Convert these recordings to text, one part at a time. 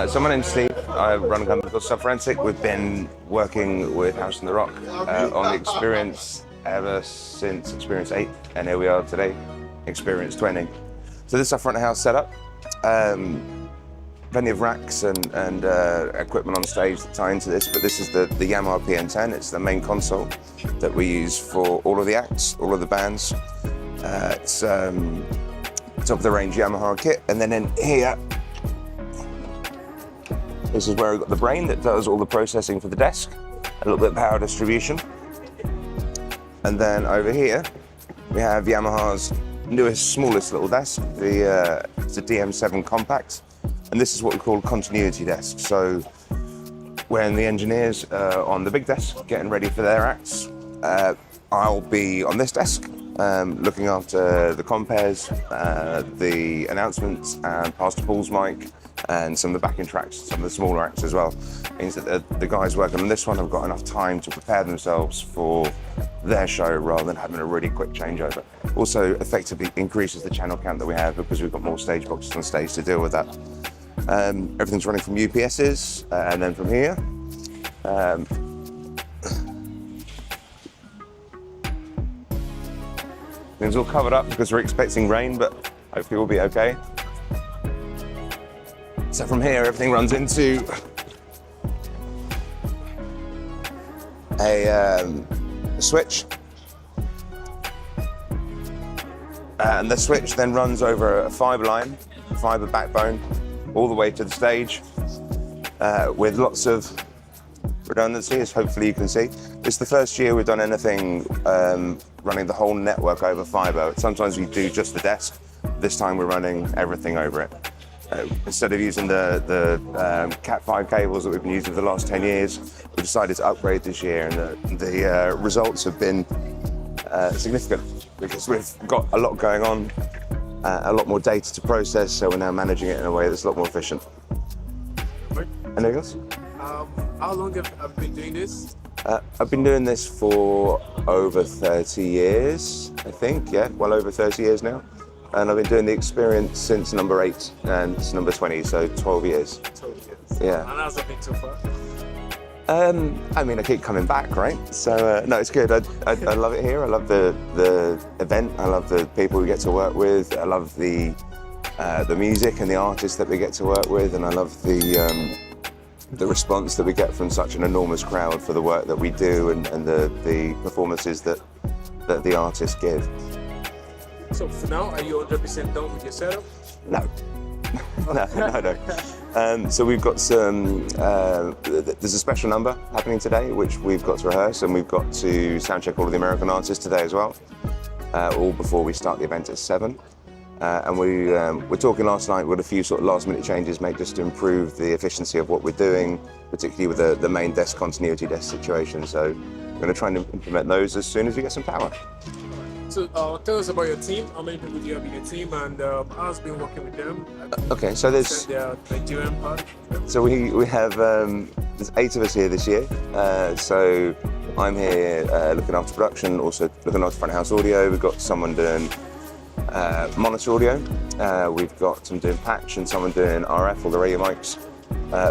So my name's Steve. I run a company called Subfrantic. We've been working with House on the Rock on the Experience ever since Experience 8, and here we are today, Experience 20. So this is our front of house setup. Plenty of racks and equipment on stage that tie into this, but this is the Yamaha PN10. It's the main console that we use for all of the acts, all of the bands. It's top of the range Yamaha kit, and then in here, this is where we've got the brain that does all the processing for the desk, a little bit of power distribution. And then over here, we have Yamaha's newest, smallest little desk, it's a DM7 Compact. And this is what we call continuity desk. So when the engineers are on the big desk getting ready for their acts, I'll be on this desk looking after the compares, the announcements, and Pastor Paul's mic, and some of the backing tracks, some of the smaller acts as well. It means that the guys working on this one have got enough time to prepare themselves for their show rather than having a really quick changeover. Also effectively increases the channel count that we have because we've got more stage boxes on stage to deal with that. Everything's running from UPSs, and then from here, things all covered up because we're expecting rain, but hopefully we'll be okay. So from here, everything runs into a switch, and the switch then runs over a fiber line, fiber backbone, all the way to the stage, with lots of redundancy, as hopefully you can see. It's the first year we've done anything running the whole network over fiber. Sometimes we do just the desk. This time we're running everything over it. Instead of using the Cat5 cables that we've been using for the last 10 years, we decided to upgrade this year, and the results have been significant because we've got a lot going on, a lot more data to process, so we're now managing it in a way that's a lot more efficient. Anything else? How long have you been doing this? I've been doing this for over 30 years, I think, yeah, well over 30 years now. And I've been doing the Experience since number 8 and it's number 20, so 12 years. 12 years. Yeah. And how's it been so far? I mean, I keep coming back, right? So, no, it's good. I love it here. I love the event. I love the people we get to work with. I love the music and the artists that we get to work with. And I love the response that we get from such an enormous crowd for the work that we do and the performances that the artists give. So for now, are you 100% done with your setup? No. No. So we've got some, there's a special number happening today, which we've got to rehearse, and we've got to soundcheck all of the American artists today as well, all before we start the event at 7. And we're talking last night with a few sort of last minute changes made just to improve the efficiency of what we're doing, particularly with the main desk continuity desk situation. So we're going to try and implement those as soon as we get some power. So tell us about your team. How many people do you have in your team, and how's been working with them? Okay, so there's their Nigerian part. So we have there's 8 of us here this year. So I'm here looking after production, also looking after front of house audio. We've got someone doing monitor audio. We've got someone doing patch and someone doing RF, all the radio mics.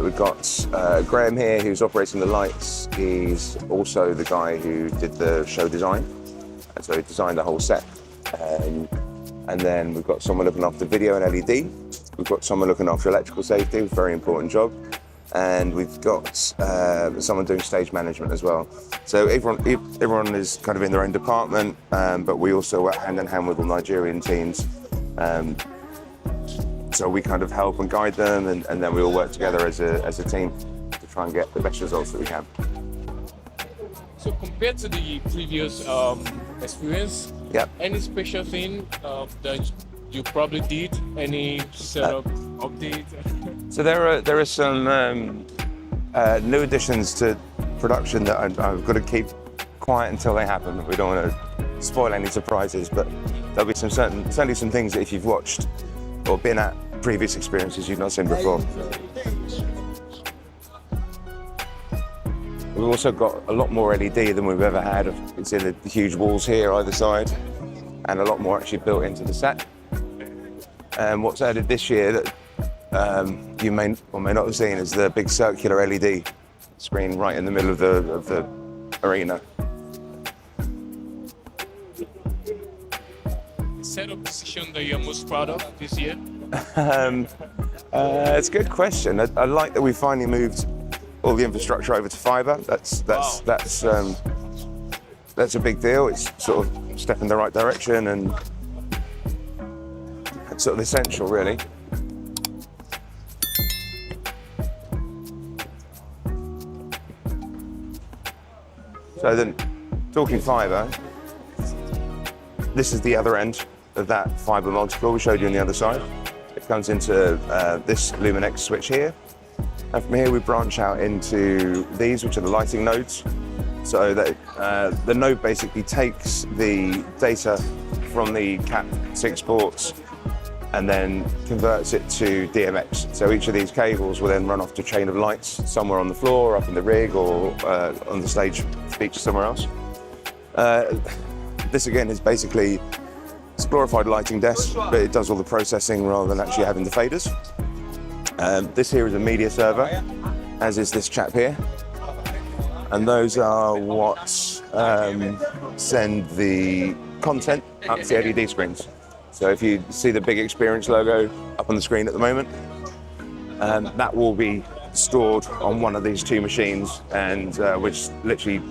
We've got Graham here who's operating the lights. He's also the guy who did the show design. And so he designed the whole set. And then we've got someone looking after video and LED. We've got someone looking after electrical safety, very important job. And we've got someone doing stage management as well. So everyone is kind of in their own department, but we also work hand in hand with the Nigerian teams. So we kind of help and guide them, and then we all work together as a team to try and get the best results that we can. So compared to the previous experience, yep. Any special thing that you probably did? Any setup update? So there are some new additions to production that I've got to keep quiet until they happen. We don't want to spoil any surprises, but there'll be certainly some things that if you've watched or been at previous experiences you've not seen before. We've also got a lot more LED than we've ever had. You can see the huge walls here either side, and a lot more actually built into the set. And what's added this year that you may or may not have seen is the big circular LED screen right in the middle of the arena. Setup decision that you're most proud of this year? It's a good question. I like that we finally moved all the infrastructure over to fibre. That's a big deal. It's sort of a step in the right direction, and it's sort of essential, really. So then, talking fibre, this is the other end of that fibre multi-core we showed you on the other side. It comes into this Luminex switch here. And from here we branch out into these, which are the lighting nodes. So that the node basically takes the data from the Cat6 ports and then converts it to DMX. So each of these cables will then run off to a chain of lights somewhere on the floor, up in the rig, or on the stage feature somewhere else. This again is basically it's a glorified lighting desk, but it does all the processing rather than actually having the faders. This here is a media server, as is this chap here. And those are what send the content up to the LED screens. So if you see the big experience logo up on the screen at the moment, that will be stored on one of these two machines, and which literally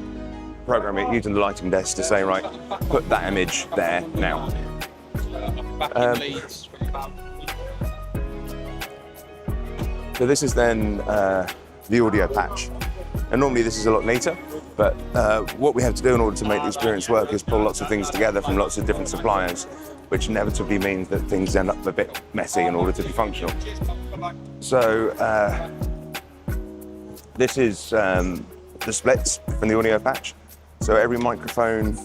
program it using the lighting desk to say, right, put that image there now. So this is then the audio patch. And normally this is a lot neater, but what we have to do in order to make the experience work is pull lots of things together from lots of different suppliers, which inevitably means that things end up a bit messy in order to be functional. So this is the splits from the audio patch. So every microphone,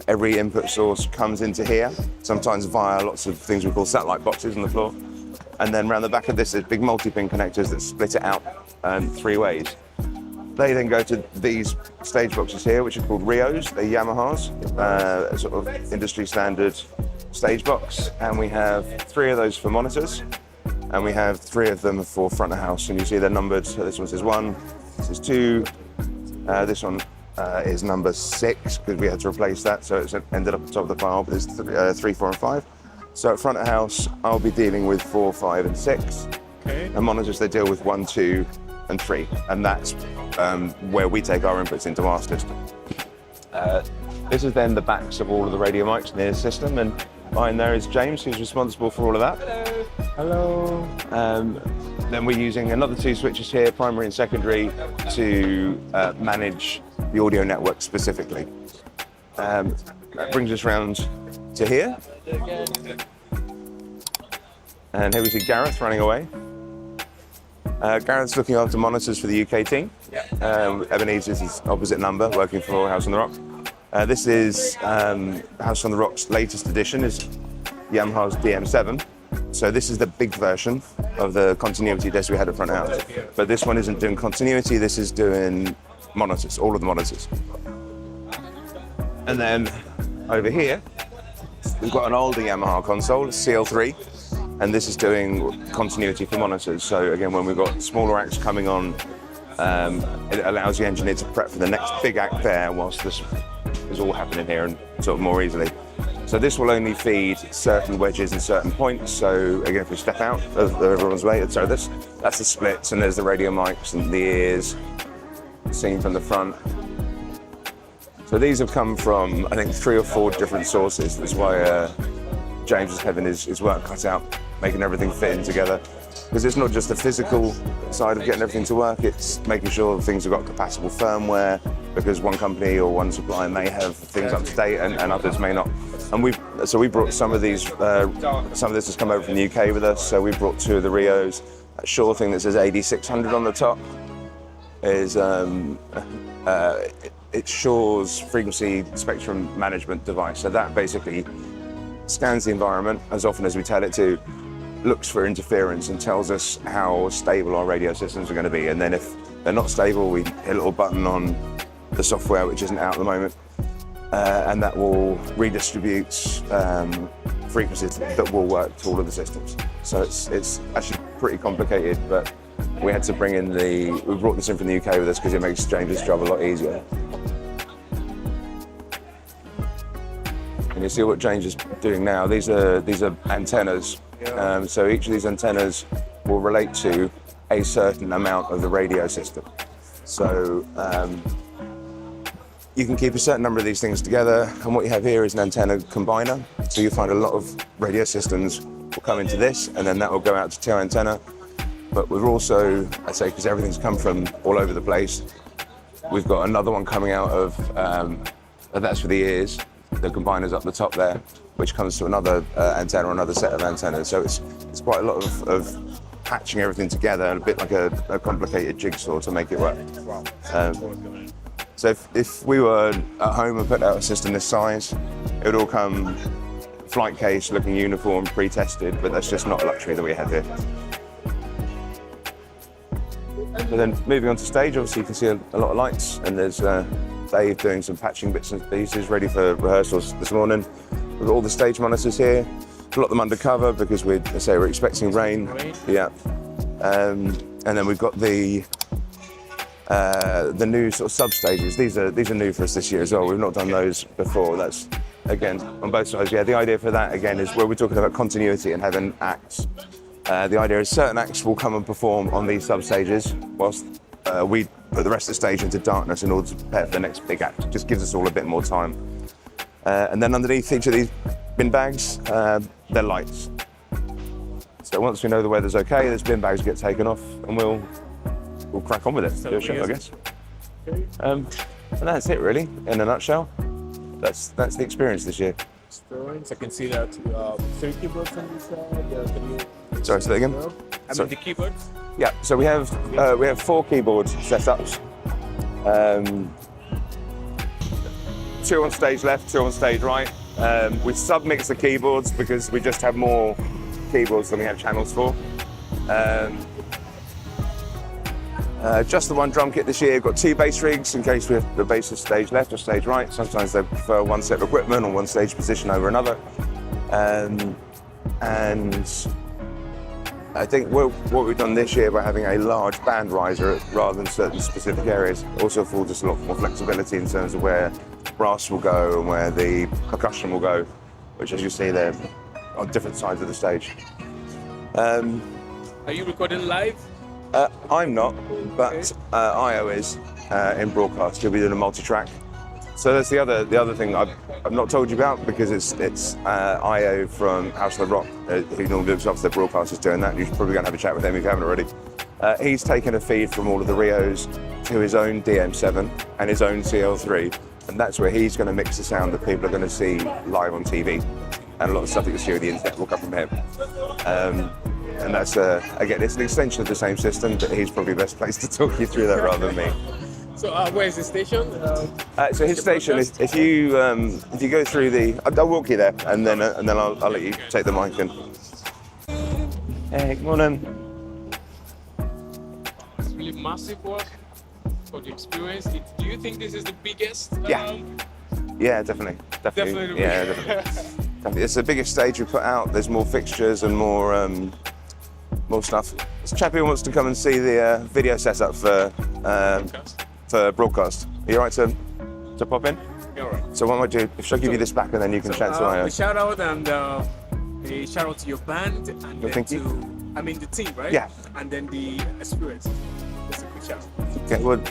every input source comes into here, sometimes via lots of things we call satellite boxes on the floor. And then around the back of this, there's big multi-pin connectors that split it out 3 ways. They then go to these stage boxes here, which are called Rios. They're Yamaha's, a sort of industry standard stage box. And we have 3 of those for monitors, and we have 3 of them for front of house. And you see they're numbered. So this one says 1, this is 2, this one is number 6 because we had to replace that, so it's ended up at the top of the pile, but there's 3, 4, and 5. So at front of house, I'll be dealing with 4, 5, and 6. Okay. And monitors, they deal with 1, 2, and 3, and that's where we take our inputs into our system. This is then the backs of all of the radio mics in the system, and behind there is James, who's responsible for all of that. Hello. Then we're using another 2 switches here, primary and secondary, to manage the audio network specifically. That brings us round to here. And here we see Gareth running away. Gareth's looking after monitors for the UK team. Ebenezer's his opposite number, working for House on the Rock. This is House on the Rock's latest edition, is Yamaha's DM7. So this is the big version of the continuity desk we had at front house. But this one isn't doing continuity, this is doing monitors, all of the monitors. And then over here, we've got an older Yamaha console, CL3, and this is doing continuity for monitors. So again, when we've got smaller acts coming on, it allows the engineer to prep for the next big act there whilst this is all happening here and sort of more easily. So this will only feed certain wedges and certain points. So again, if we step out of everyone's way, so that's the splits, and there's the radio mics and the ears seen from the front. So these have come from, I think, 3 or 4 different sources. That's why James is having his work cut out, making everything fit in together. Because it's not just the physical side of getting everything to work, it's making sure things have got compatible firmware, because one company or one supplier may have things up to date and others may not. And we brought some of these, some of this has come over from the UK with us, so we brought 2 of the Rios. That Shure thing that says 8600 on the top is it's Shure's frequency spectrum management device. So that basically scans the environment as often as we tell it to, looks for interference and tells us how stable our radio systems are going to be. And then if they're not stable, we hit a little button on the software, which isn't out at the moment, and that will redistribute frequencies that will work to all of the systems. So it's actually pretty complicated, but we had to bring in we brought this in from the UK with us because it makes James's job a lot easier. And you see what James is doing now. These are antennas. So each of these antennas will relate to a certain amount of the radio system. So you can keep a certain number of these things together, and what you have here is an antenna combiner. So you find a lot of radio systems will come into this, and then that will go out to two antenna. But we've also, I'd say, because everything's come from all over the place, we've got another one coming out of, that's for the ears, the combiner's up the top there, which comes to another antenna, another set of antennas. So it's quite a lot of patching everything together, and a bit like a complicated jigsaw to make it work. So if we were at home and put out a system this size, it would all come flight case, looking uniform, pre-tested, but that's just not a luxury that we had here. And then moving on to stage, obviously you can see a lot of lights, and there's Dave doing some patching bits and pieces ready for rehearsals this morning. We've got all the stage monitors here. We've got them undercover because we're expecting rain. Yeah. And then we've got the new sort of sub-stages. These are new for us this year as well. We've not done those before. That's, again, on both sides. Yeah, the idea for that, again, is where we're talking about continuity and having acts. The idea is certain acts will come and perform on these sub-stages whilst we put the rest of the stage into darkness in order to prepare for the next big act. It just gives us all a bit more time. And then underneath each of these bin bags, they're lights. So once we know the weather's okay, those bin bags get taken off, and we'll crack on with it. Do a show, I guess. And that's it, really, in a nutshell. That's the experience this year. I can see that 3 keyboards on this side. Sorry, say that again? I mean the keyboards? Yeah, so we have 4 keyboard setups. 2 on stage left, 2 on stage right. We submix the keyboards because we just have more keyboards than we have channels for. Just the one drum kit this year. We've got 2 bass rigs in case we have the bass is stage left or stage right. Sometimes they prefer one set of equipment or one stage position over another. And I think what we've done this year by having a large band riser rather than certain specific areas also affords us a lot more flexibility in terms of where brass will go and where the percussion will go, which, as you see there, on different sides of the stage. Are you recording live? I'm not, but Io is in broadcast. He'll be doing a multi-track. So that's the other thing I've not told you about, because it's Io from House of the Rock, who normally looks after the broadcasters doing that. You're probably going to have a chat with him if you haven't already. He's taken a feed from all of the Rios to his own DM7 and his own CL3, and that's where he's going to mix the sound that people are going to see live on TV. And a lot of stuff that you see on the internet will come from him. And that's, again, it's an extension of the same system, but he's probably best placed to talk you through that rather than me. So where's the station? So his station is, if you go through I'll walk you there, and then I'll let you take the mic and. Hey, good morning. It's really massive work for the experience. Do you think this is the biggest? Yeah, definitely. Yeah, definitely. It's the biggest stage we put out. There's more fixtures and more stuff. This chap who wants to come and see the video setup for broadcast. Are you all right to pop in? Yeah, all right. So what I might do, should I give you this back and then you can chat to a shout out and a shout out to your band and then the team, right? Yeah. And then the experience. That's a good shout. Okay, well,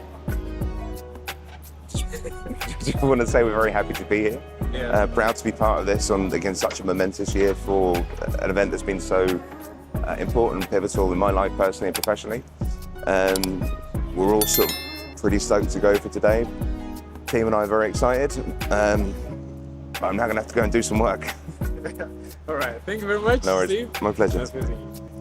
just want to say we're very happy to be here. Yeah. Proud to be part of this on, again, such a momentous year for an event that's been so important and pivotal in my life personally and professionally. We're all sort of pretty stoked to go for today. Team and I are very excited. But I'm now going to have to go and do some work. All right, thank you very much. No worries. Steve. My pleasure. Nice meeting you.